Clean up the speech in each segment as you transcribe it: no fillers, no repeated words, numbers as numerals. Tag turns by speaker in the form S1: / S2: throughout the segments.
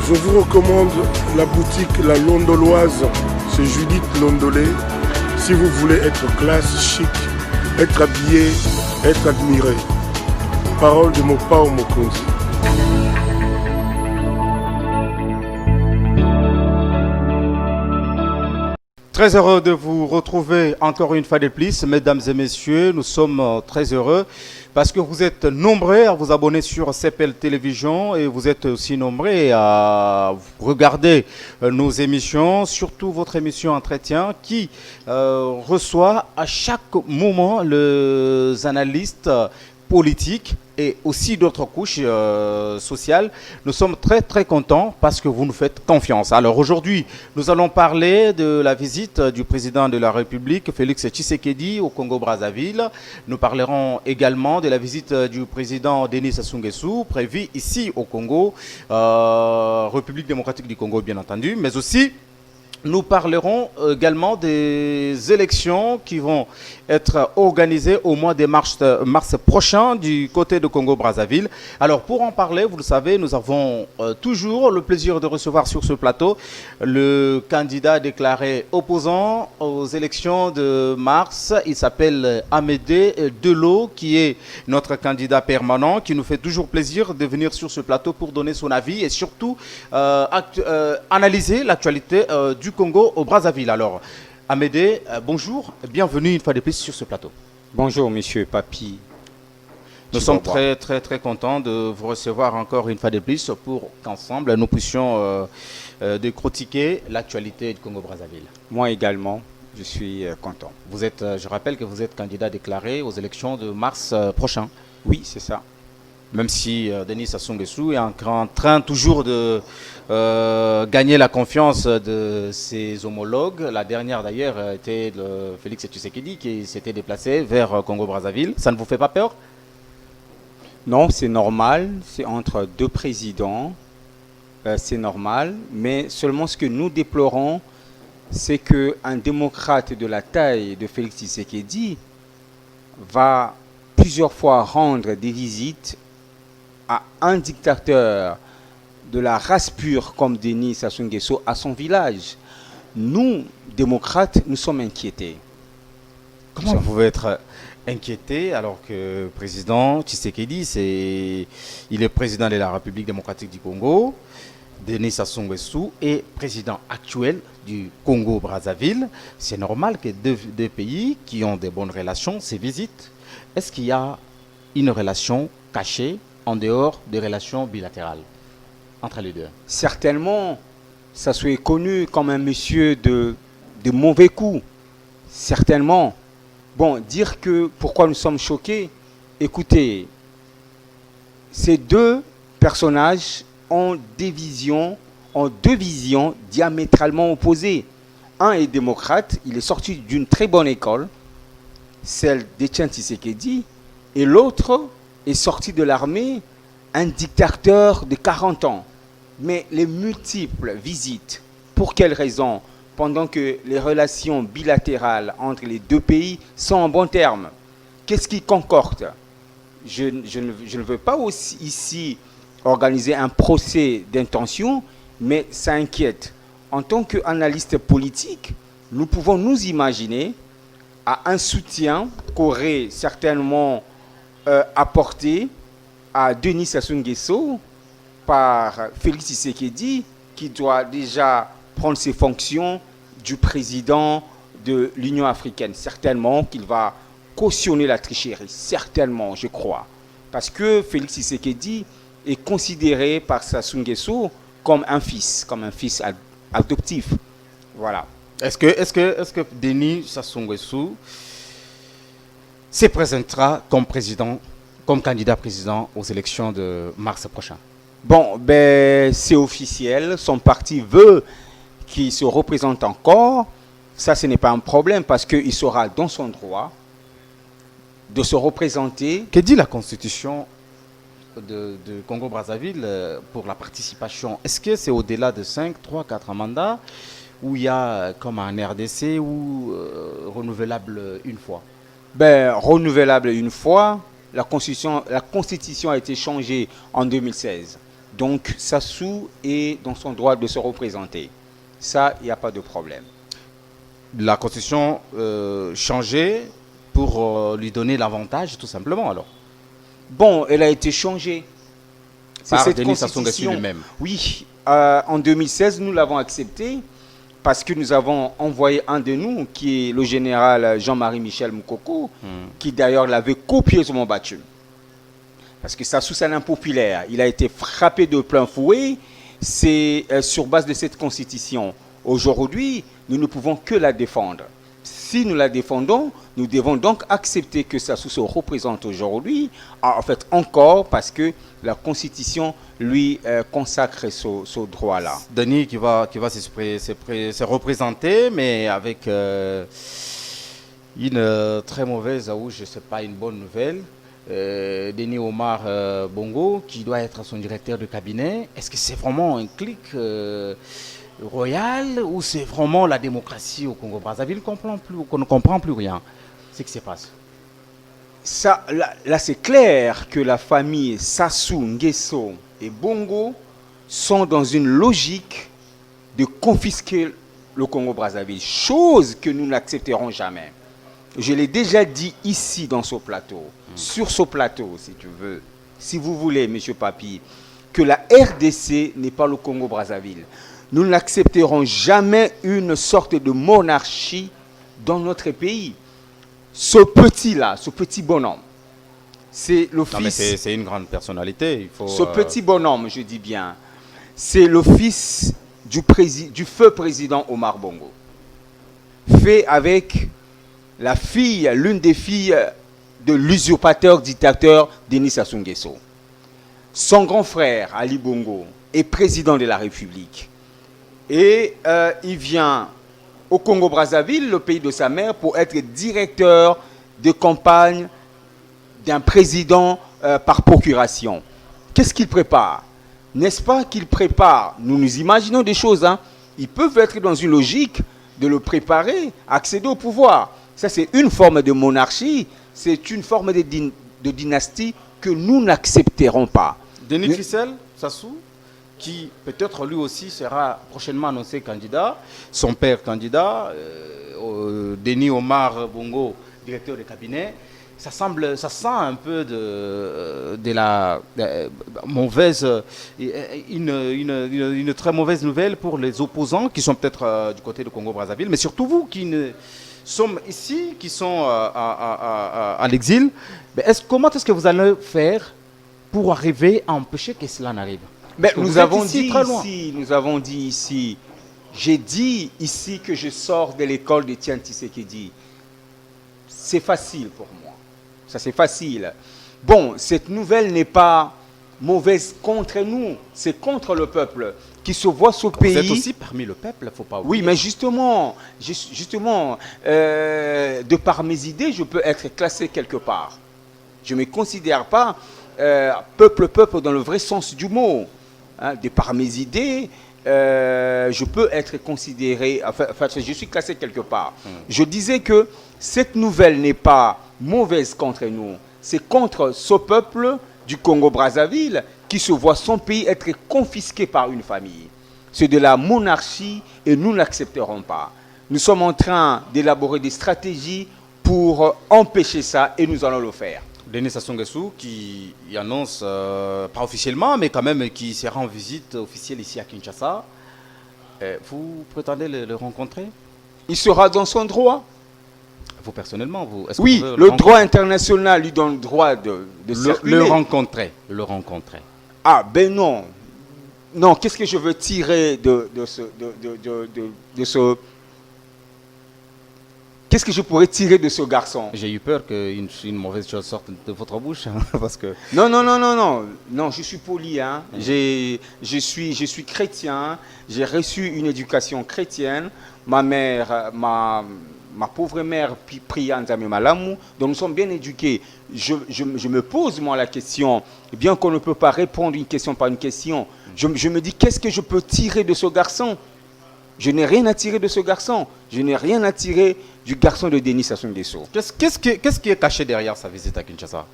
S1: Je vous recommande la boutique La Londoloise, c'est Judith Londolé. Si vous voulez être classe, chic, être habillé, être admiré. Parole de Mopao Mokonzi.
S2: Très heureux de vous retrouver encore une fois de plus, mesdames et messieurs. Nous sommes très heureux parce que vous êtes nombreux à vous abonner sur CPL Télévision et vous êtes aussi nombreux à regarder nos émissions, surtout votre émission Entretien qui reçoit à chaque moment les analystes politiques et aussi d'autres couches sociales. Nous sommes très contents parce que vous nous faites confiance. Alors aujourd'hui, nous allons parler de la visite du président de la République, Félix Tshisekedi, au Congo-Brazzaville. Nous parlerons également de la visite du président Denis Sassou Nguesso, prévue ici au Congo, République démocratique du Congo bien entendu, mais aussi nous parlerons également des élections qui vont être organisées au mois de mars prochain du côté de Congo-Brazzaville. Alors pour en parler, vous le savez, nous avons toujours le plaisir de recevoir sur ce plateau le candidat déclaré opposant aux élections de mars. Il s'appelle Amédée Dello, qui est notre candidat permanent, qui nous fait toujours plaisir de venir sur ce plateau pour donner son avis et surtout analyser l'actualité du Congo au Brazzaville. Alors, Amédée, bonjour, bienvenue une fois de plus sur ce plateau.
S3: Bonjour, monsieur Papi.
S2: Nous sommes très contents de vous recevoir encore une fois de plus pour qu'ensemble nous puissions décortiquer l'actualité du Congo-Brazzaville.
S3: Moi également, je suis content.
S2: Vous êtes, je rappelle que vous êtes candidat déclaré aux élections de mars prochain.
S3: Oui, c'est ça.
S2: Même si Denis Sassou Nguesso est en train toujours de gagner la confiance de ses homologues. La dernière d'ailleurs était Félix Tshisekedi qui s'était déplacé vers Congo-Brazzaville. Ça ne vous fait pas peur?
S3: Non, c'est normal. C'est entre deux présidents. C'est normal. Mais seulement ce que nous déplorons, c'est qu'un démocrate de la taille de Félix Tshisekedi va plusieurs fois rendre des visites à un dictateur de la race pure comme Denis Sassou Nguesso à son village. Nous, démocrates, nous sommes inquiétés.
S2: Comment vous pouvez être inquiété alors que le président Tshisekedi, il est président de la République démocratique du Congo, Denis Sassou Nguesso est président actuel du Congo-Brazzaville. C'est normal que deux pays qui ont de bonnes relations se visitent. Est-ce qu'il y a une relation cachée en dehors des relations bilatérales entre les deux?
S3: Certainement, Sassou est connu comme un monsieur de mauvais coups. Certainement. Bon, dire que pourquoi nous sommes choqués, écoutez, ces deux personnages ont deux visions diamétralement opposées. Un est démocrate, il est sorti d'une très bonne école, celle d'Etienne Tshisekedi, et l'autre est sorti de l'armée, un dictateur de 40 ans. Mais les multiples visites, pour quelles raisons? Pendant que les relations bilatérales entre les deux pays sont en bons termes. Qu'est-ce qui concorde? Je ne veux pas aussi ici organiser un procès d'intention, mais ça inquiète. En tant qu'analyste politique, nous pouvons nous imaginer à un soutien qu'aurait certainement apporté à Denis Sassou Nguesso par Félix Tshisekedi, qui doit déjà prendre ses fonctions du président de l'Union africaine. Certainement qu'il va cautionner la tricherie, certainement, je crois. Parce que Félix Tshisekedi est considéré par Sassou Nguesso comme un fils adoptif. Voilà.
S2: Est-ce que Denis Sassou Nguesso se présentera comme candidat président aux élections de mars prochain?
S3: Bon, ben, c'est officiel. Son parti veut qu'il se représente encore. Ça, ce n'est pas un problème parce qu'il sera dans son droit de se représenter.
S2: Que dit la Constitution de Congo-Brazzaville pour la participation? Est-ce que c'est au-delà de 5, 3, 4 mandats ou il y a comme un RDC ou renouvelable une fois?
S3: Ben, renouvelable une fois. La Constitution a été changée en 2016. Donc Sassou est dans son droit de se représenter. Ça, il n'y a pas de problème.
S2: La constitution changée pour lui donner l'avantage, tout simplement, alors.
S3: Bon, elle a été changée.
S2: Par Denis Sassou Nguesso lui-même.
S3: Oui, en 2016, nous l'avons acceptée parce que nous avons envoyé un de nous, qui est le général Jean-Marie Michel Moukoko, qui d'ailleurs l'avait copieusement battu. Parce que Sassou, c'est un impopulaire. Il a été frappé de plein fouet. C'est sur base de cette constitution. Aujourd'hui, nous ne pouvons que la défendre. Si nous la défendons, nous devons donc accepter que Sassou se représente aujourd'hui, en fait encore parce que la Constitution lui consacre ce droit-là.
S2: Denis qui va se représenter, mais avec une très mauvaise, je ne sais pas, une bonne nouvelle. Denis Omar Bongo, qui doit être son directeur de cabinet. Est-ce que c'est vraiment un clic royal ou c'est vraiment la démocratie au Congo-Brazzaville qu'on ne comprend plus rien? C'est ce qui se passe.
S3: Ça, là c'est clair que la famille Sassou Nguesso et Bongo sont dans une logique de confisquer le Congo-Brazzaville, chose que nous n'accepterons jamais. Je l'ai déjà dit ici dans ce plateau, sur ce plateau si tu veux, si vous voulez, M. Papi, que la RDC n'est pas le Congo-Brazzaville. Nous n'accepterons jamais une sorte de monarchie dans notre pays. Ce petit-là, ce petit bonhomme, c'est le
S2: Non, mais
S3: fils...
S2: c'est une grande personnalité. Il faut,
S3: Ce petit bonhomme, je dis bien, c'est le fils du feu président Omar Bongo. Fait avec la fille, l'une des filles de l'usurpateur dictateur Denis Sassou Nguesso. Son grand frère, Ali Bongo, est président de la République. Et il vient au Congo-Brazzaville, le pays de sa mère, pour être directeur de campagne d'un président par procuration. Qu'est-ce qu'il prépare? N'est-ce pas qu'il prépare? Nous nous imaginons des choses. Hein. Ils peuvent être dans une logique de le préparer, accéder au pouvoir. Ça, c'est une forme de monarchie, c'est une forme de dynastie que nous n'accepterons pas.
S2: Denis Fissel, Sassou, qui peut-être lui aussi sera prochainement annoncé candidat, son père candidat, Denis Omar Bongo, directeur de cabinet. Ça sent un peu de la mauvaise, une très mauvaise nouvelle pour les opposants qui sont peut-être du côté du Congo-Brazzaville, mais surtout vous qui sommes ici, qui sont à l'exil. Comment est-ce que vous allez faire pour arriver à empêcher que cela n'arrive?
S3: Mais nous avons dit ici, j'ai dit ici que je sors de l'école de Tian Tshisekedi. C'est facile pour moi. Ça, c'est facile. Bon, cette nouvelle n'est pas mauvaise contre nous, c'est contre le peuple qui se voit ce pays.
S2: Vous êtes aussi parmi le peuple, il ne faut pas oublier.
S3: Oui, mais justement, de par mes idées, je peux être classé quelque part. Je ne me considère pas peuple dans le vrai sens du mot. Hein, de par mes idées, je peux être considéré, enfin, je suis classé quelque part. Je disais que cette nouvelle n'est pas mauvaise contre nous, c'est contre ce peuple du Congo-Brazzaville qui se voit son pays être confisqué par une famille. C'est de la monarchie et nous n'accepterons pas. Nous sommes en train d'élaborer des stratégies pour empêcher ça et nous allons le faire.
S2: Denis Sassou Nguesso qui annonce, pas officiellement, mais quand même qui sera en visite officielle ici à Kinshasa. Vous prétendez le rencontrer?
S3: Il sera dans son droit.
S2: Vous personnellement,
S3: oui, le droit international lui donne le droit de circuler.
S2: Le rencontrer.
S3: Ah ben non. Non, qu'est-ce que je veux tirer de ce... Qu'est-ce que je pourrais tirer de ce garçon?
S2: J'ai eu peur qu'une mauvaise chose sorte de votre bouche, hein, parce que...
S3: Non, je suis poli, hein. Je suis chrétien, j'ai reçu une éducation chrétienne. Ma mère, ma pauvre mère prie Nzambe Malamu, donc nous sommes bien éduqués. Je me pose moi la question, bien qu'on ne peut pas répondre une question par une question, je me dis qu'est-ce que je peux tirer de ce garçon? Je n'ai rien à tirer de ce garçon. Je n'ai rien à tirer du garçon de Denis Sassou Nguesso.
S2: Qu'est-ce qui est caché derrière sa visite à Kinshasa?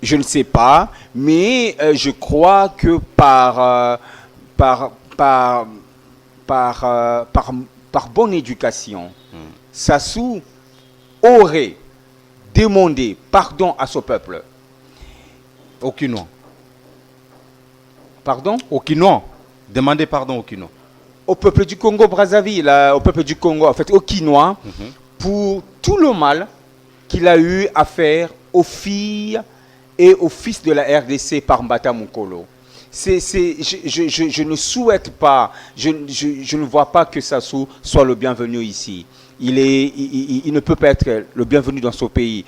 S3: Je ne sais pas, mais je crois que par, par, par bonne éducation, Sassou aurait demandé pardon à ce peuple.
S2: Au Quinois.
S3: Pardon?
S2: Au Quinois. Demandez pardon au Quinois.
S3: Au peuple du Congo-Brazzaville, au peuple du Congo, en fait, au Quinois, pour tout le mal qu'il a eu à faire aux filles et aux fils de la RDC par Mbata Mukolo. Je ne souhaite pas, je ne vois pas que Sassou soit le bienvenu ici. Il ne peut pas être le bienvenu dans ce pays.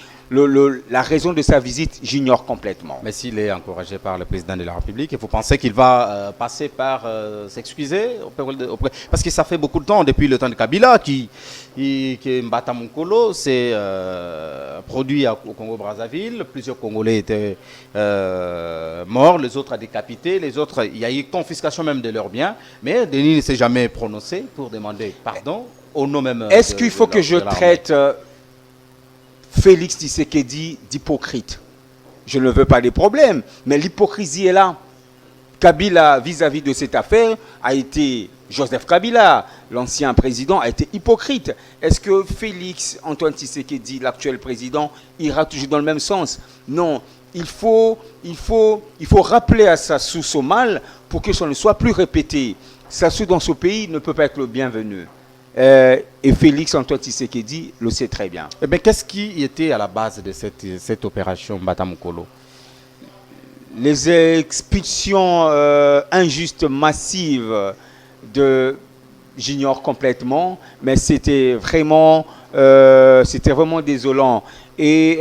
S3: La raison de sa visite, j'ignore complètement.
S2: Mais s'il est encouragé par le président de la République, et vous pensez qu'il va passer par s'excuser parce que ça fait beaucoup de temps, depuis le temps de Kabila, que Mbata Mukolo s'est produit au Congo-Brazzaville. Plusieurs Congolais étaient morts, les autres décapités, les autres, il y a eu confiscation même de leurs biens. Mais Denis ne s'est jamais prononcé pour demander pardon au nom même.
S3: Est-ce qu'il faut que je traite Félix Tshisekedi d'hypocrite? Je ne veux pas des problèmes, mais l'hypocrisie est là. Kabila, vis-à-vis de cette affaire, a été, Joseph Kabila, l'ancien président, a été hypocrite. Est-ce que Félix Antoine Tshisekedi, l'actuel président, ira toujours dans le même sens? Non. Il faut rappeler à Sassou ce mal pour que ça ne soit plus répété. Sassou dans ce pays ne peut pas être le bienvenu. Et Félix Antoine Tshisekedi le sait très bien.
S2: Eh bien, qu'est-ce qui était à la base de cette opération Mbata Mukolo?
S3: Les expulsions injustes, massives, j'ignore complètement, mais c'était vraiment désolant. Et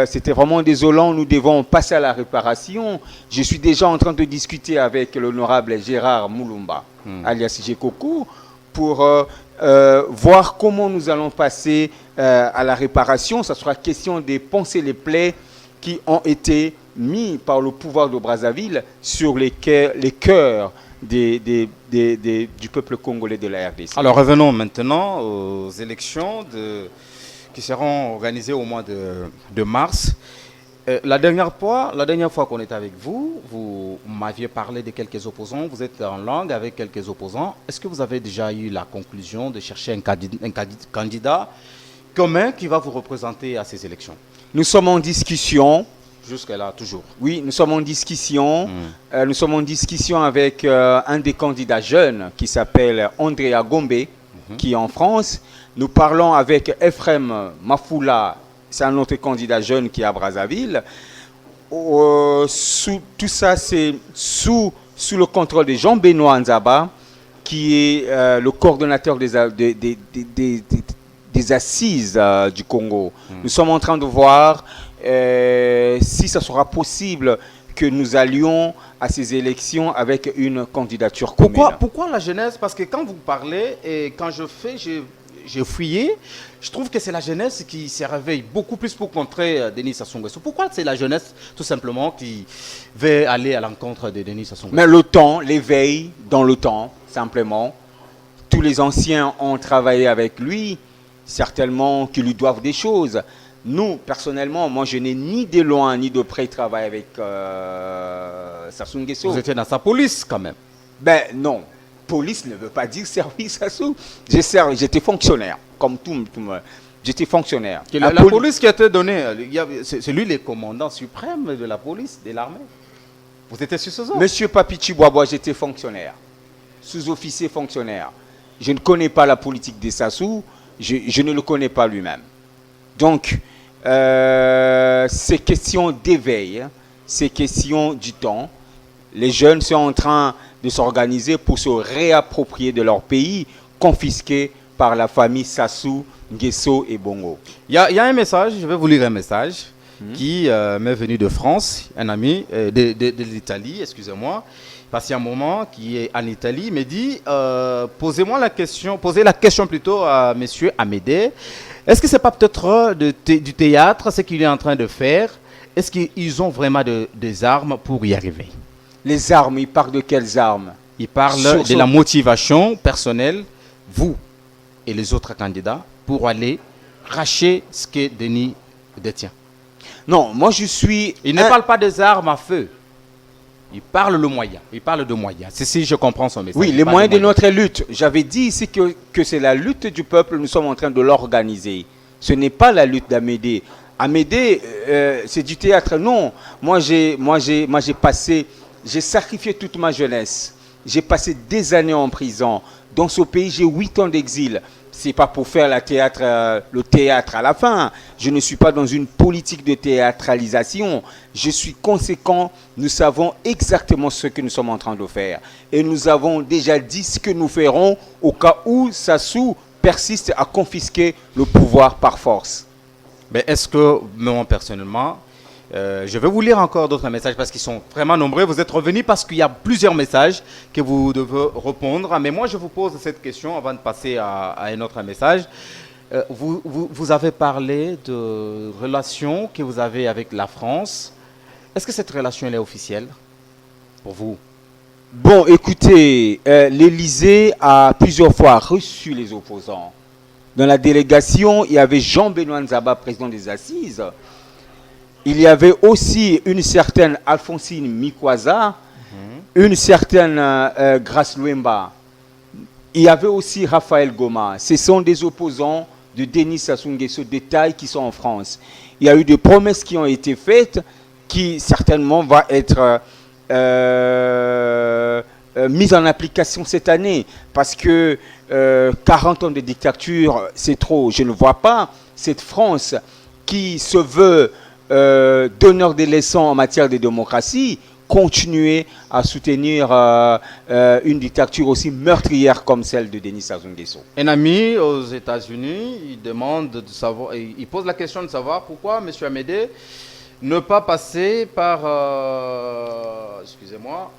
S3: c'était vraiment désolant, nous devons passer à la réparation. Je suis déjà en train de discuter avec l'honorable Gérard Moulumba, alias Gekoko, pour voir comment nous allons passer à la réparation. Ça sera question de penser les plaies qui ont été mis par le pouvoir de Brazzaville sur les cœurs du peuple congolais de la RDC.
S2: Alors revenons maintenant aux élections qui seront organisées au mois de mars. La dernière fois qu'on était avec vous, vous m'aviez parlé de quelques opposants, vous êtes en langue avec quelques opposants. Est-ce que vous avez déjà eu la conclusion de chercher un candidat commun qui va vous représenter à ces élections?
S3: Nous sommes en discussion.
S2: Jusque-là, toujours.
S3: Oui, nous sommes en discussion. Nous sommes en discussion avec un des candidats jeunes qui s'appelle André Agombe, qui est en France. Nous parlons avec Ephraim Mafoula, c'est un autre candidat jeune qui est à Brazzaville. Tout ça, c'est sous le contrôle de Jean-Benoît Nzaba, qui est le coordonnateur des assises du Congo. Nous sommes en train de voir si ça sera possible que nous allions à ces élections avec une candidature commune.
S2: Pourquoi la jeunesse? Parce que quand vous parlez et quand j'ai fouillé, je trouve que c'est la jeunesse qui se réveille beaucoup plus pour contrer Denis Sassou Nguesso. Pourquoi c'est la jeunesse, tout simplement, qui veut aller à l'encontre de Denis Sassou Nguesso?
S3: Mais le temps, l'éveil dans le temps, simplement. Tous les anciens ont travaillé avec lui, certainement qu'ils lui doivent des choses. Nous, personnellement, moi, je n'ai ni de loin ni de près travaillé avec Sassou Nguesso.
S2: Vous étiez dans sa police, quand même.
S3: Ben non. Police ne veut pas dire service Sassou. J'étais fonctionnaire, comme tout le monde. J'étais fonctionnaire.
S2: La police qui a été donnée, c'est lui le commandant suprême de la police, de l'armée. Vous étiez sur ce zone?
S3: Monsieur Papichi Boisbois, j'étais fonctionnaire. Sous-officier fonctionnaire. Je ne connais pas la politique des Sassou. Je ne le connais pas lui-même. Donc, c'est question d'éveil. C'est question du temps. Les jeunes sont en train de s'organiser pour se réapproprier de leur pays confisqué par la famille Sassou, Nguesso et Bongo.
S2: Il y a un message, je vais vous lire un message qui m'est venu de France, un ami de l'Italie, excusez-moi, parce qu'il y a un moment qui est en Italie, il me dit posez la question plutôt à monsieur Amédée. Est-ce que c'est pas peut-être du théâtre ce qu'il est en train de faire? Est-ce qu'ils ont vraiment des armes pour y arriver?
S3: Les armes, il parle de quelles armes?
S2: Il parle de la motivation personnelle, vous et les autres candidats, pour aller racher ce que Denis détient.
S3: Non, moi je suis...
S2: Il ne parle pas des armes à feu. Il parle le moyen. Il parle de moyens. C'est si je comprends son message.
S3: Oui, les moyens de notre lutte. J'avais dit ici que c'est la lutte du peuple, nous sommes en train de l'organiser. Ce n'est pas la lutte d'Amédée. Amédée, c'est du théâtre. Non, moi j'ai sacrifié toute ma jeunesse. J'ai passé des années en prison. Dans ce pays, j'ai 8 ans d'exil. C'est pas pour faire le théâtre à la fin. Je ne suis pas dans une politique de théâtralisation. Je suis conséquent. Nous savons exactement ce que nous sommes en train de faire. Et nous avons déjà dit ce que nous ferons au cas où Sassou persiste à confisquer le pouvoir par force.
S2: Mais est-ce que, moi personnellement, je vais vous lire encore d'autres messages parce qu'ils sont vraiment nombreux. Vous êtes revenus parce qu'il y a plusieurs messages que vous devez répondre. Mais moi, je vous pose cette question avant de passer à un autre message. Vous avez parlé de relations que vous avez avec la France. Est-ce que cette relation elle est officielle pour vous?
S3: Bon, écoutez, l'Élysée a plusieurs fois reçu les opposants. Dans la délégation, il y avait Jean-Benoît Nzaba, président des Assises. Il y avait aussi une certaine Alphonsine Mikwaza, une certaine Grace Luemba. Il y avait aussi Raphaël Goma. Ce sont des opposants de Denis Sassou Nguesso de taille qui sont en France. Il y a eu des promesses qui ont été faites qui certainement vont être mises en application cette année. Parce que 40 ans de dictature, c'est trop. Je ne vois pas cette France qui se veut donneur des leçons en matière de démocratie, continuer à soutenir une dictature aussi meurtrière comme celle de Denis Sassou Nguesso.
S2: Un ami aux États-Unis, il demande de savoir, il pose la question de savoir pourquoi M. Amédée ne pas passer par, excusez-moi,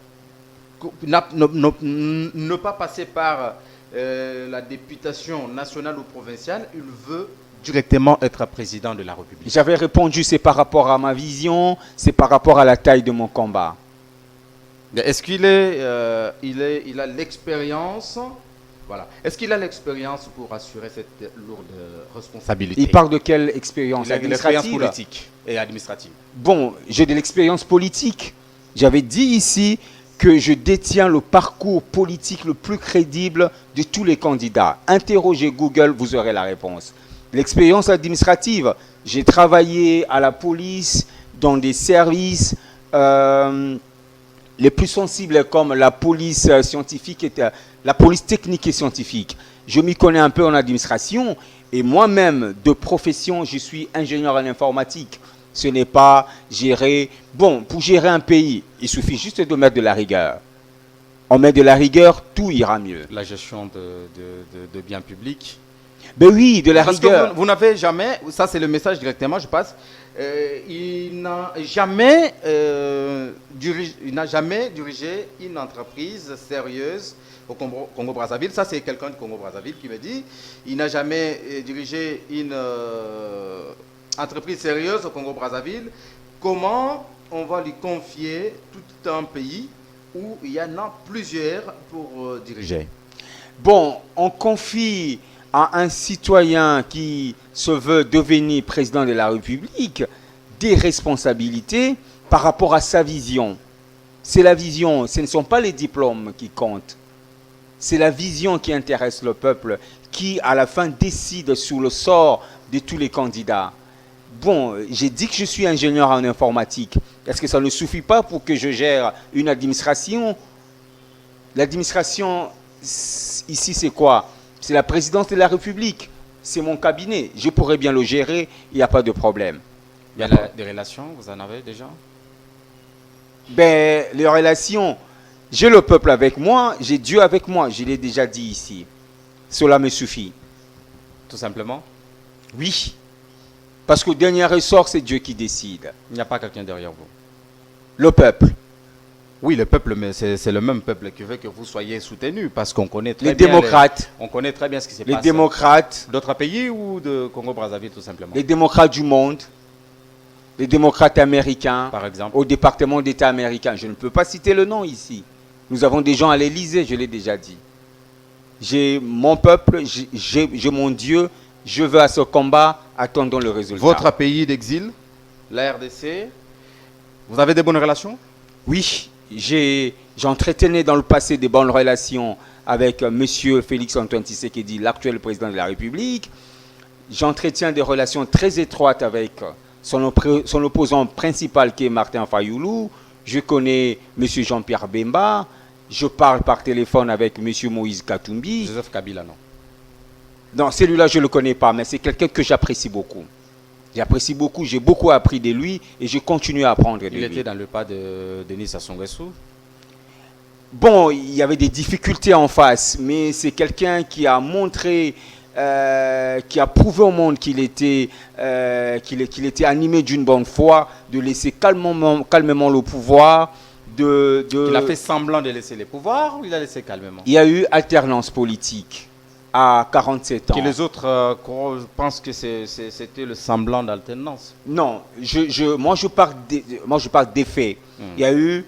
S2: ne pas passer par la députation nationale ou provinciale. Il veut directement être président de la République.
S3: J'avais répondu, c'est par rapport à ma vision, c'est par rapport à la taille de mon combat.
S2: Est-ce qu'il il a l'expérience, voilà. Est-ce qu'il a l'expérience pour assurer cette lourde responsabilité?
S3: Il parle de quelle expérience?
S2: L'expérience politique et administrative.
S3: Bon, j'ai de l'expérience politique. J'avais dit ici que je détiens le parcours politique le plus crédible de tous les candidats. Interrogez Google, vous aurez la réponse. L'expérience administrative, j'ai travaillé à la police, dans des services les plus sensibles comme la police scientifique, la police technique et scientifique. Je m'y connais un peu en administration et moi-même, de profession, je suis ingénieur en informatique. Ce n'est pas gérer... Bon, pour gérer un pays, il suffit juste de mettre de la rigueur. On met de la rigueur, tout ira mieux.
S2: La gestion de biens publics.
S3: Ben oui, de la
S2: Parce
S3: rigueur.
S2: Que vous n'avez jamais, ça c'est le message directement, je passe, il n'a jamais, dirigé une entreprise sérieuse au Congo-Brazzaville. Ça c'est quelqu'un du Congo-Brazzaville qui me dit, il n'a jamais dirigé une entreprise sérieuse au Congo-Brazzaville. Comment on va lui confier tout un pays où il y en a plusieurs pour diriger?
S3: Bon, on confie à un citoyen qui se veut devenir président de la République des responsabilités par rapport à sa vision. C'est la vision, ce ne sont pas les diplômes qui comptent. C'est la vision qui intéresse le peuple, qui à la fin décide sur le sort de tous les candidats. Bon, j'ai dit que je suis ingénieur en informatique. Est-ce que ça ne suffit pas pour que je gère une administration? L'administration, ici, c'est quoi? C'est la présidence de la République. C'est mon cabinet. Je pourrais bien le gérer. Il n'y a pas de problème.
S2: Il y a des relations, vous en avez déjà?
S3: Ben, les relations, j'ai le peuple avec moi, j'ai Dieu avec moi. Je l'ai déjà dit ici. Cela me suffit.
S2: Tout simplement?
S3: Oui. Parce qu'au dernier ressort, c'est Dieu qui décide.
S2: Il n'y a pas quelqu'un derrière vous?
S3: Le peuple.
S2: Oui, le peuple, mais c'est le même peuple qui veut que vous soyez soutenu, parce qu'on connaît très
S3: les
S2: bien...
S3: Démocrates.
S2: On connaît très bien ce qui s'est passé.
S3: Les démocrates.
S2: D'autres pays ou de Congo-Brazzaville, tout simplement?
S3: Les démocrates du monde. Les démocrates américains.
S2: Par exemple.
S3: Au département d'État américain. Je ne peux pas citer le nom ici. Nous avons des gens à l'Élysée, je l'ai déjà dit. J'ai mon peuple, j'ai mon Dieu. Je veux à ce combat, attendons le résultat.
S2: Votre pays d'exil? la RDC. Vous avez des bonnes relations?
S3: Oui, j'entretenais dans le passé des bonnes relations avec M. Félix-Antoine Tshisekedi, l'actuel président de la République. J'entretiens des relations très étroites avec son opposant principal qui est Martin Fayoulou. Je connais M. Jean-Pierre Bemba. Je parle par téléphone avec M. Moïse Katumbi.
S2: Joseph Kabila, non?
S3: Non, celui-là, je ne le connais pas, mais c'est quelqu'un que j'apprécie beaucoup. J'apprécie beaucoup, j'ai beaucoup appris de lui et je continue à apprendre de lui.
S2: Il était dans le pas de Denis Sassou Nguesso.
S3: Bon, il y avait des difficultés en face, mais c'est quelqu'un qui a montré, qui a prouvé au monde qu'il était animé d'une bonne foi, de laisser calmement le pouvoir.
S2: Il a fait semblant de laisser les pouvoirs ou il a laissé calmement?
S3: Il y a eu alternance politique à 47 ans.
S2: Que les autres pensent que c'était le semblant d'alternance.
S3: Non, moi je parle des faits. Il y a eu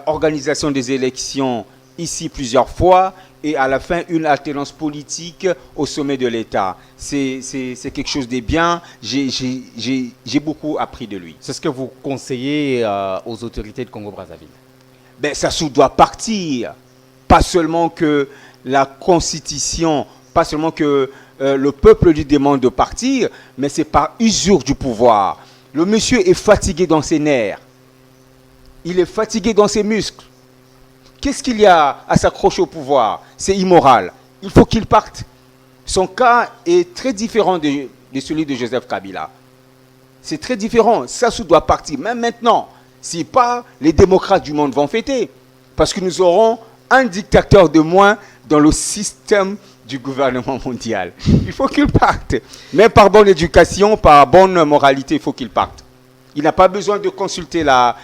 S3: organisation des élections ici plusieurs fois et à la fin une alternance politique au sommet de l'État. C'est quelque chose de bien. J'ai beaucoup appris de lui.
S2: C'est ce que vous conseillez aux autorités de Congo-Brazzaville?
S3: Ben, Sassou doit partir. Pas seulement que la Constitution, pas seulement que le peuple lui demande de partir, mais c'est par usure du pouvoir. Le monsieur est fatigué dans ses nerfs. Il est fatigué dans ses muscles. Qu'est-ce qu'il y a à s'accrocher au pouvoir? C'est immoral. Il faut qu'il parte. Son cas est très différent de celui de Joseph Kabila. C'est très différent. Sassou doit partir. Même maintenant, si pas, les démocrates du monde vont fêter. Parce que nous aurons un dictateur de moins dans le système du gouvernement mondial. Il faut qu'il parte. Mais par bonne éducation, par bonne moralité, il faut qu'il parte. Il n'a pas besoin de consulter la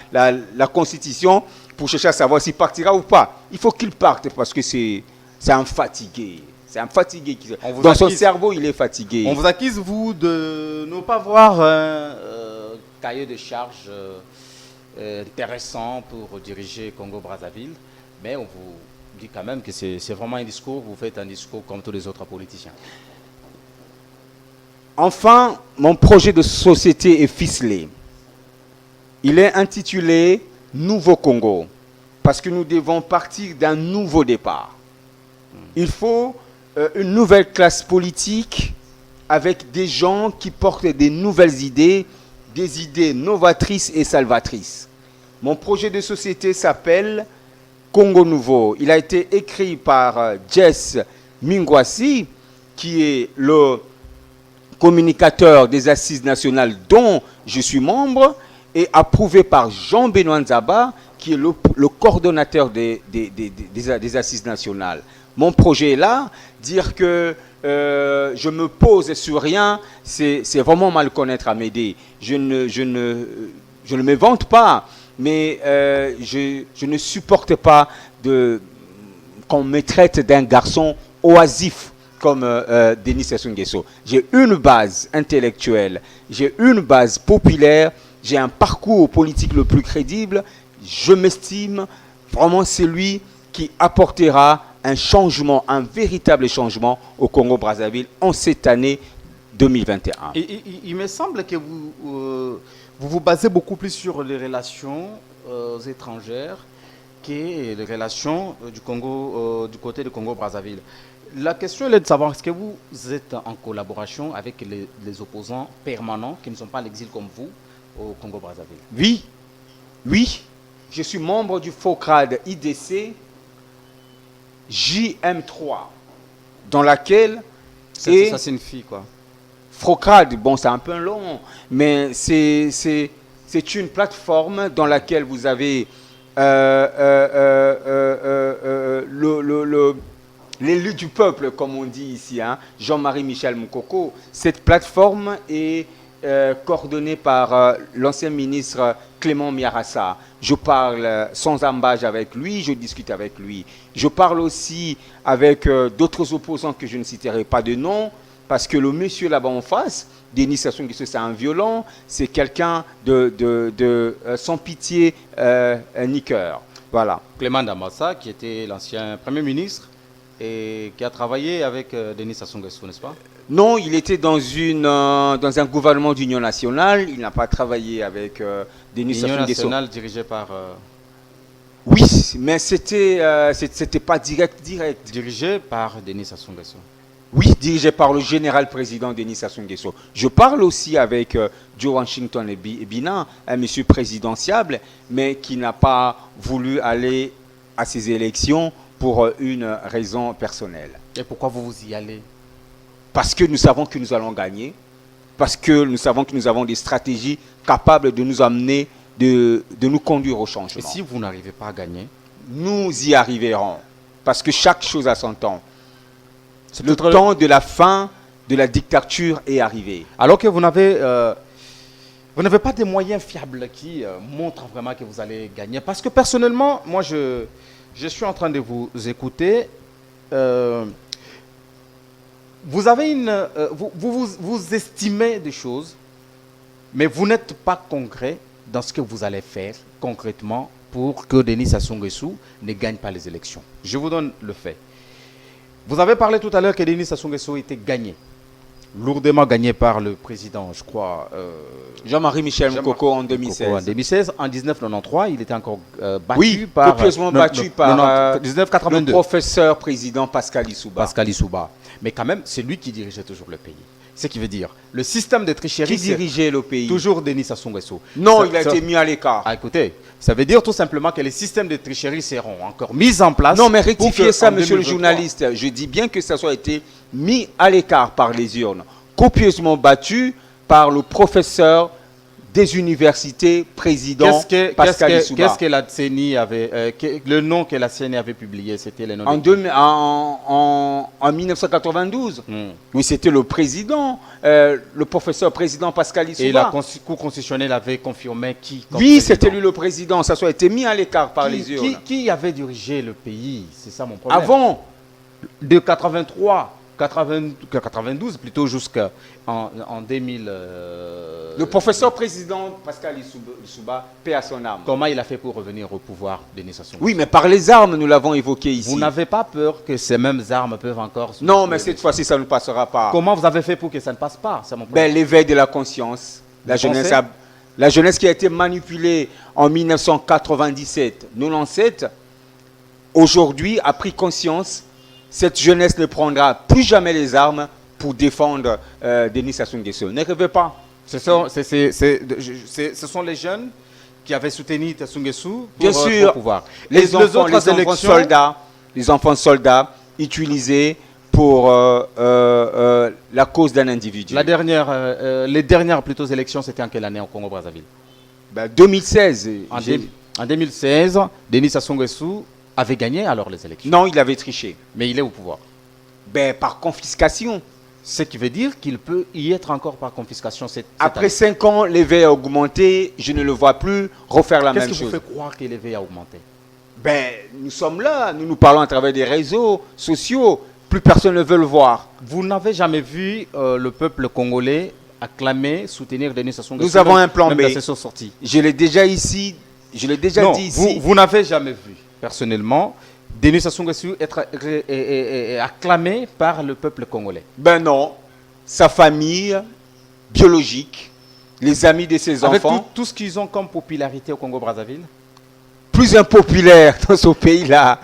S3: Constitution pour chercher à savoir s'il partira ou pas. Il faut qu'il parte parce que c'est un fatigué. C'est un fatigué. Dans son cerveau, il est fatigué.
S2: On vous accuse, vous, de ne pas voir un cahier de charges intéressant pour diriger Congo-Brazzaville, mais on vous dit quand même que c'est vraiment un discours, vous faites un discours comme tous les autres politiciens.
S3: Enfin, mon projet de société est ficelé. Il est intitulé Nouveau Congo, parce que nous devons partir d'un nouveau départ. Il faut une nouvelle classe politique avec des gens qui portent des nouvelles idées, des idées novatrices et salvatrices. Mon projet de société s'appelle Congo Nouveau. Il a été écrit par Jess Mingwasi, qui est le communicateur des Assises nationales dont je suis membre, et approuvé par Jean-Benoît Nzaba, qui est le coordonnateur des Assises nationales. Mon projet est là, dire que je me pose sur rien, c'est vraiment mal connaître Amédée. Je ne me vante pas, mais je ne supporte pas qu'on me traite d'un garçon oisif comme Denis Sassou Nguesso. J'ai une base intellectuelle, j'ai une base populaire, j'ai un parcours politique le plus crédible. Je m'estime vraiment celui qui apportera un changement, un véritable changement au Congo-Brazzaville en cette année 2021.
S2: Il me semble que vous vous basez beaucoup plus sur les relations étrangères que les relations du Congo, du côté du Congo-Brazzaville. La question est de savoir, est-ce que vous êtes en collaboration avec les opposants permanents qui ne sont pas à l'exil comme vous au Congo-Brazzaville?
S3: Oui, oui. Je suis membre du FOCRAD IDC JM3, dans laquelle...
S2: Ça signifie quoi?
S3: FOCRAD, bon, c'est un peu long, mais c'est une plateforme dans laquelle vous avez l'élu du peuple, comme on dit ici, hein, Jean-Marie Michel Moukoko. Cette plateforme est coordonnée par l'ancien ministre Clément Miarassa. Je parle sans embâche avec lui, je discute avec lui. Je parle aussi avec d'autres opposants que je ne citerai pas de nom, parce que le monsieur là-bas en face, Denis Sassou Nguesso, c'est un violent, c'est quelqu'un de sans pitié ni cœur. Voilà.
S2: Clément Damassa, qui était l'ancien Premier ministre et qui a travaillé avec Denis Sassou Nguesso, n'est-ce pas?
S3: Non, il était dans un gouvernement d'union nationale. Il n'a pas travaillé avec Denis Sassou
S2: L'Union
S3: Nguesso.
S2: nationale dirigée par...
S3: Oui, mais c'était pas direct.
S2: dirigée par Denis Sassou Nguesso.
S3: Oui, dirigé par le général président Denis Sassou Nguesso. Je parle aussi avec Joe Washington Ebina, un monsieur présidentiable, mais qui n'a pas voulu aller à ces élections pour une raison personnelle.
S2: Et pourquoi vous y allez?
S3: Parce que nous savons que nous allons gagner, parce que nous savons que nous avons des stratégies capables de nous amener, de nous conduire au changement.
S2: Et si vous n'arrivez pas à gagner?
S3: Nous y arriverons, parce que chaque chose a son temps. Le
S2: peut-être
S3: temps de la fin de la dictature est arrivé.
S2: Alors que vous n'avez pas des moyens fiables qui montrent vraiment que vous allez gagner. Parce que personnellement, moi, je suis en train de vous écouter. Vous avez vous estimez des choses, mais vous n'êtes pas concret dans ce que vous allez faire concrètement pour que Denis Sassou Nguesso ne gagne pas les élections. Je vous donne le fait. Vous avez parlé tout à l'heure que Denis Sassou Nguesso était gagné, lourdement gagné par le président, je crois.
S3: Jean-Marie Michel Mokoko en 2016.
S2: En 2016, en 1993, il était encore battu
S3: oui,
S2: par...
S3: copieusement battu par
S2: 1982.
S3: le professeur président Pascal Issouba.
S2: Pascal Issouba. Mais quand même, c'est lui qui dirigeait toujours le pays. Ce qui veut dire, le système de tricherie...
S3: Qui dirigeait le pays?
S2: Toujours Denis Sassou Nguesso.
S3: Non, il a été mis à l'écart.
S2: Ah, écoutez, ça veut dire tout simplement que les systèmes de tricherie seront encore mis en place.
S3: Non, mais rectifiez ça, monsieur
S2: 2023,
S3: le journaliste. Je dis bien que ça soit été mis à l'écart par les urnes, copieusement battu par le professeur des universités, président Pascal Issouba.
S2: Qu'est-ce que la CENI avait, le nom que la CENI avait publié, c'était le nom
S3: en 1992. Oui, c'était le président, le professeur président Pascal Issouba.
S2: Et la Cour constitutionnelle avait confirmé qui?
S3: Oui, c'était lui le président. Ça soit été mis à l'écart par les urnes.
S2: Qui avait dirigé le pays? C'est ça mon problème.
S3: Avant
S2: de 92 plutôt jusqu'en 2000.
S3: Le professeur président Pascal Issouba, paix à son âme.
S2: Comment il a fait pour revenir au pouvoir, Denis Sassou Nguesso?
S3: Oui, mais par les armes, nous l'avons évoqué ici.
S2: Vous n'avez pas peur que ces mêmes armes peuvent encore...
S3: Non, mais cette fois-ci, ça ne passera pas.
S2: Comment vous avez fait pour que ça ne passe pas? C'est mon problème.
S3: L'éveil de la conscience. La jeunesse qui a été manipulée en 1997, 97, aujourd'hui a pris conscience. Cette jeunesse ne prendra plus jamais les armes pour défendre Denis Sassou Nguesso. Ne rêvez pas.
S2: Ce sont les jeunes qui avaient soutenu Sassou Nguesso pour
S3: sûr,
S2: au pouvoir.
S3: Les enfants soldats utilisés pour la cause d'un individu.
S2: Les dernières plutôt élections, c'était en quelle année au Congo-Brazzaville?
S3: 2016.
S2: En 2016, Denis Sassou Nguesso avait gagné alors les élections.
S3: Non, il avait triché.
S2: Mais il est au pouvoir.
S3: Par confiscation.
S2: Ce qui veut dire qu'il peut y être encore par confiscation.
S3: Après 5 ans, l'éveil a augmenté. Je ne le vois plus refaire la même chose.
S2: Qu'est-ce qui vous fait croire que l'éveil a augmenté?
S3: Nous sommes là. Nous parlons à travers des réseaux sociaux. Plus personne ne veut le voir.
S2: Vous n'avez jamais vu le peuple congolais acclamer, soutenir Denis Sassou Nguesso?
S3: Nous avons un plan B. Je l'ai déjà ici. Je l'ai déjà dit ici.
S2: Vous n'avez jamais vu, personnellement, Denis Sassou Nguesso être acclamé par le peuple congolais?
S3: Non. Sa famille biologique, les amis de ses enfants.
S2: Avec tout ce qu'ils ont comme popularité au Congo-Brazzaville?
S3: Plus impopulaire dans ce pays-là.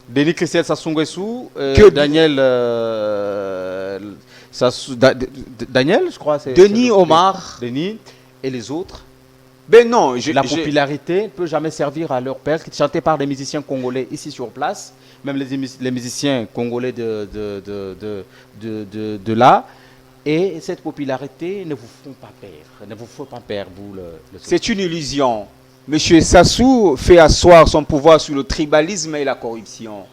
S2: Denis Christian Sassou Nguesso, Daniel, je crois.
S3: Denis Omar.
S2: Denis et les autres.
S3: Non,
S2: la popularité ne peut jamais servir à leur père, chanté par des musiciens congolais ici sur place, même les musiciens congolais de là. Et cette popularité ne vous font pas perdre, ne vous faut pas perdre, vous le
S3: C'est une illusion. Monsieur Sassou fait asseoir son pouvoir sur le tribalisme et la corruption.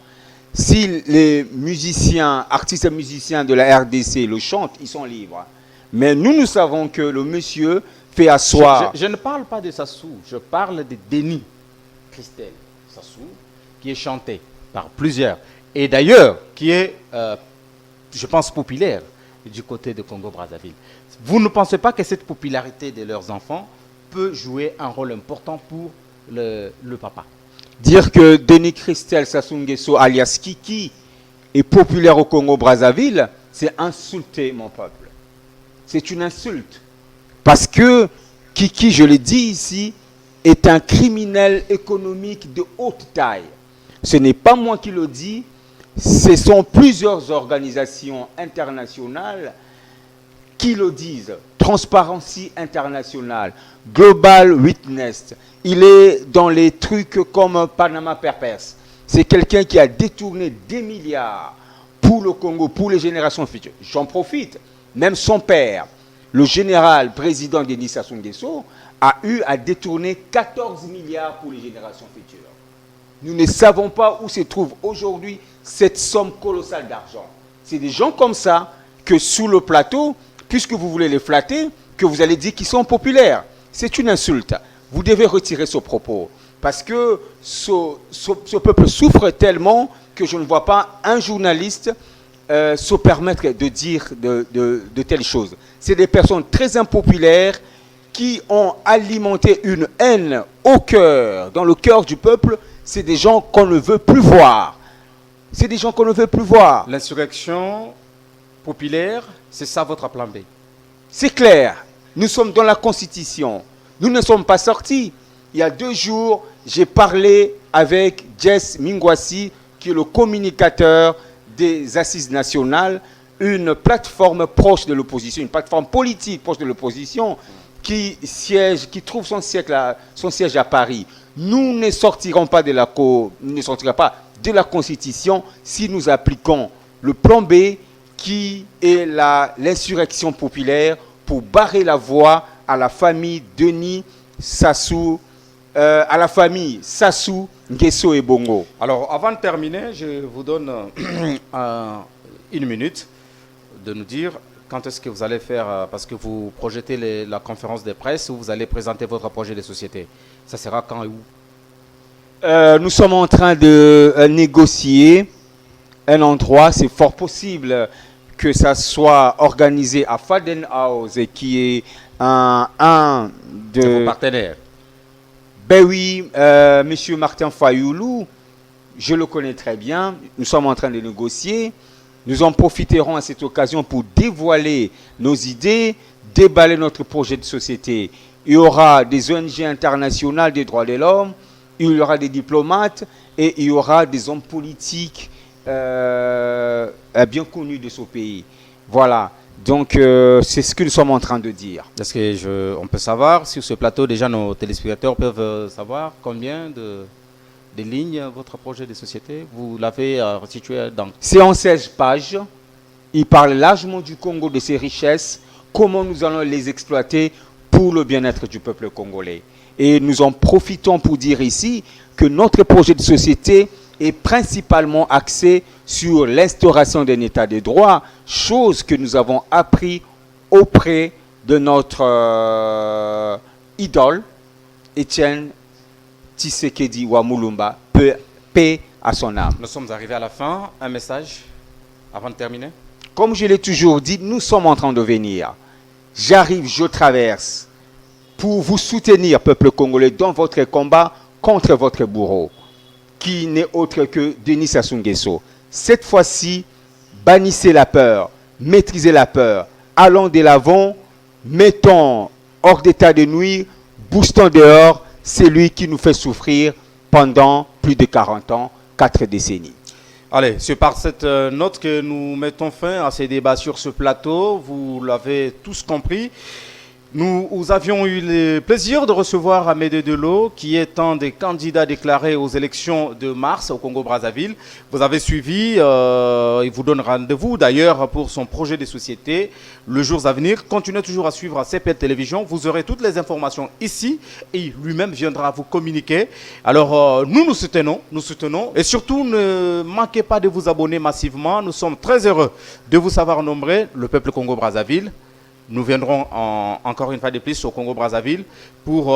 S3: Si les artistes et musiciens de la RDC le chantent, ils sont libres. Mais nous savons que le monsieur fait asseoir...
S2: Je ne parle pas de Sassou, je parle de Denis Christel Sassou, qui est chanté par plusieurs. Et d'ailleurs, qui est, je pense, populaire du côté de Congo-Brazzaville. Vous ne pensez pas que cette popularité de leurs enfants peut jouer un rôle important pour le papa?
S3: Dire que Denis Christel Sassou Nguesso, alias Kiki, est populaire au Congo-Brazzaville, c'est insulter mon peuple. C'est une insulte. Parce que Kiki, je le dis ici, est un criminel économique de haute taille. Ce n'est pas moi qui le dis, ce sont plusieurs organisations internationales qui le disent. Transparency International, Global Witness, il est dans les trucs comme Panama Papers. C'est quelqu'un qui a détourné des milliards pour le Congo, pour les générations futures. J'en profite. Même son père, le général président Denis Sassou Nguesso, a eu à détourner 14 milliards pour les générations futures. Nous ne savons pas où se trouve aujourd'hui cette somme colossale d'argent. C'est des gens comme ça que sous le plateau, puisque vous voulez les flatter, que vous allez dire qu'ils sont populaires. C'est une insulte. Vous devez retirer ce propos. Parce que ce peuple souffre tellement que je ne vois pas un journaliste se permettre de dire de telles choses. C'est des personnes très impopulaires qui ont alimenté une haine au cœur, dans le cœur du peuple. C'est des gens qu'on ne veut plus voir. C'est des gens qu'on ne veut plus voir.
S2: L'insurrection populaire, c'est ça votre plan B?
S3: C'est clair. Nous sommes dans la Constitution. Nous ne sommes pas sortis. Il y a 2 jours, j'ai parlé avec Jess Mingwasi, qui est le communicateur des Assises nationales, une plateforme proche de l'opposition, une plateforme politique proche de l'opposition, qui trouve son siège à Paris. Nous ne sortirons pas de la Constitution si nous appliquons le plan B, qui est l'insurrection populaire, pour barrer la voie à la famille Denis Sassou, à la famille Sassou, Nguesso et Bongo.
S2: Alors, avant de terminer, je vous donne 1 minute de nous dire quand est-ce que vous allez faire, parce que vous projetez la conférence de presse où vous allez présenter votre projet de société. Ça sera quand et où?
S3: Nous sommes en train de négocier un endroit. C'est fort possible que ça soit organisé à Faden House, qui est un de
S2: vos partenaires.
S3: Ben oui, monsieur Martin Fayoulou, je le connais très bien. Nous sommes en train de négocier. Nous en profiterons à cette occasion pour dévoiler nos idées, déballer notre projet de société. Il y aura des ONG internationales des droits de l'homme, il y aura des diplomates et il y aura des hommes politiques bien connus de ce pays. Voilà. Donc, c'est ce que nous sommes en train de dire.
S2: Est-ce qu'on peut savoir, sur ce plateau, déjà nos téléspectateurs peuvent savoir combien de lignes votre projet de société? Vous l'avez situé dans...
S3: C'est en 16 pages. Il parle largement du Congo, de ses richesses, comment nous allons les exploiter pour le bien-être du peuple congolais. Et nous en profitons pour dire ici que notre projet de société est principalement axé sur l'instauration d'un état de droit, chose que nous avons appris auprès de notre idole, Étienne Tshisekedi Wamulumba, paix à son âme.
S2: Nous sommes arrivés à la fin. Un message avant de terminer?
S3: Comme je l'ai toujours dit, nous sommes en train de venir. J'arrive, je traverse pour vous soutenir, peuple congolais, dans votre combat contre votre bourreau, qui n'est autre que Denis Sassou Nguesso. Cette fois-ci, bannissez la peur, maîtrisez la peur, allons de l'avant, mettons hors d'état de nuire, boostons dehors celui qui nous fait souffrir pendant plus de 40 ans, 4 décennies.
S2: Allez, c'est par cette note que nous mettons fin à ces débats sur ce plateau. Vous l'avez tous compris. Nous avions eu le plaisir de recevoir Amédée Dello, qui est un des candidats déclarés aux élections de mars au Congo-Brazzaville. Vous avez suivi, il vous donne rendez-vous d'ailleurs pour son projet de société, le jours à venir. Continuez toujours à suivre CPL Télévision, vous aurez toutes les informations ici et lui-même viendra vous communiquer. Alors nous soutenons et surtout ne manquez pas de vous abonner massivement. Nous sommes très heureux de vous savoir nombreux, le peuple Congo-Brazzaville. Nous viendrons encore une fois de plus au Congo-Brazzaville pour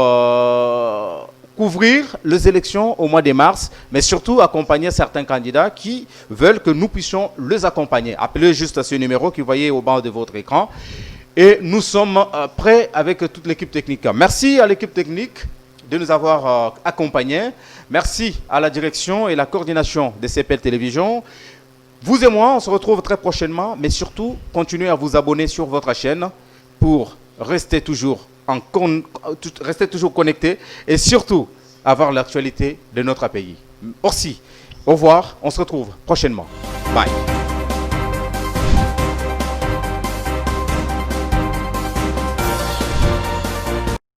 S2: couvrir les élections au mois de mars, mais surtout accompagner certains candidats qui veulent que nous puissions les accompagner. Appelez juste ce numéro que vous voyez au bas de votre écran. Et nous sommes prêts avec toute l'équipe technique. Merci à l'équipe technique de nous avoir accompagnés. Merci à la direction et la coordination de CPL Télévision. Vous et moi, on se retrouve très prochainement, mais surtout, continuez à vous abonner sur votre chaîne pour rester toujours connecté et surtout avoir l'actualité de notre pays. Merci. Au revoir. On se retrouve prochainement. Bye.